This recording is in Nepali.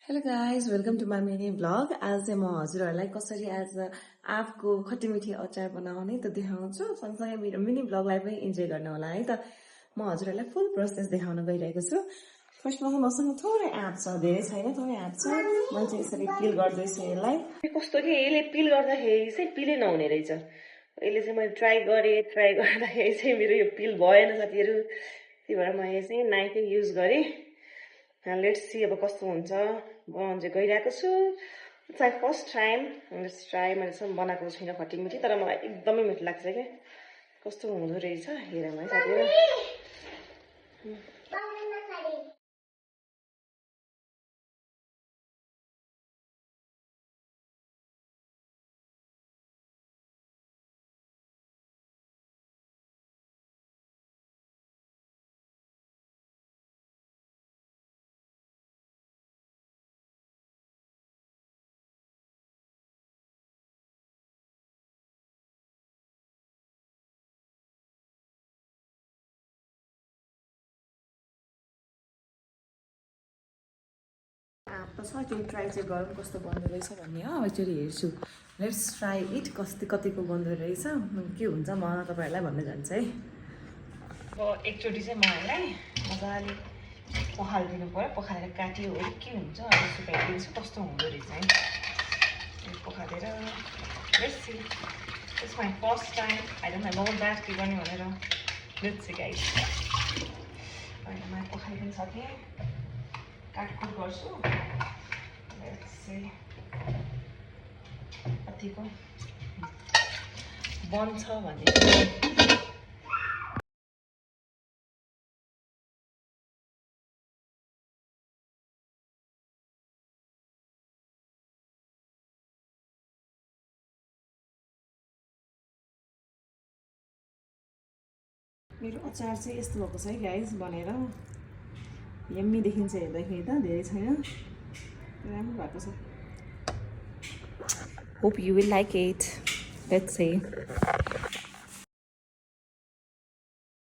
Hello guys welcome to my mini blog. आज चाहिँ म हजुरहरूलाई कसरी आज आँपको खट्टी मिठी अचार बनाउने त देखाउँछु। सँगसँगै मेरो मिनी ब्लगलाई पनि इन्जोय गर्नु होला है त। म हजुरहरूलाई फुल प्रोसेस देखाउन गइरहेको छु। फर्स्टमा चाहिँ मसँग थोरै आँप छ, धेरै छैन, थोरै आँप छ। मैले चाहिँ यसरी पिल गर्दैछु यसलाई। कस्तो कि यसले पिल गर्दाखेरि चाहिँ पिलै नहुने रहेछ। यसले चाहिँ मैले ट्राई गर्दाखेरि चाहिँ मेरो यो पिल भएन साथीहरू। त्यही भएर म यो चाहिँ नाइफै युज गरेँ। लेट्स सी अब कस्तो हुन्छ। बनाउनु चाहिँ गइरहेको छु। It's my first time. Let's try. मैले चाहिँ बनाएको छुइनँ खट्टी मिठी, तर मलाई एकदमै मिठो लाग्छ क्या। कस्तो हुँदो रहेछ हेरौँ है साथीहरू। आँप त छ, त्यो ट्राई चाहिँ गरौँ कस्तो बन्दो रहेछ भन्ने हो। अब एकचोटि हेर्छु। लेट्स ट्राई इट कतिको बन्दो रहेछ, के हुन्छ म तपाईँहरूलाई भन्दै जान्छ है। अब एकचोटि चाहिँ म यसलाई मजाले पखालिदिनु पऱ्यो। पखालेर काटियो भने के हुन्छ अनि सुकाइदिन्छु कस्तो हुँदो रहेछ है। पखालेर let's see. It's my first time. I don't know that के गर्ने भनेर। Let's see guys. अहिले मैले पखालिदिनु सकेँ, काटकुट गर्छु। लेट्स सी कतिको बन्छ भन्ने। मेरो अचार चाहिँ यस्तो भएको छ है गाइस बनेर। यम्मी देखिन्छ हेर्दाखेरि त, धेरै छैन, राम्रो भएको छ। Hope you will like it. Let's see.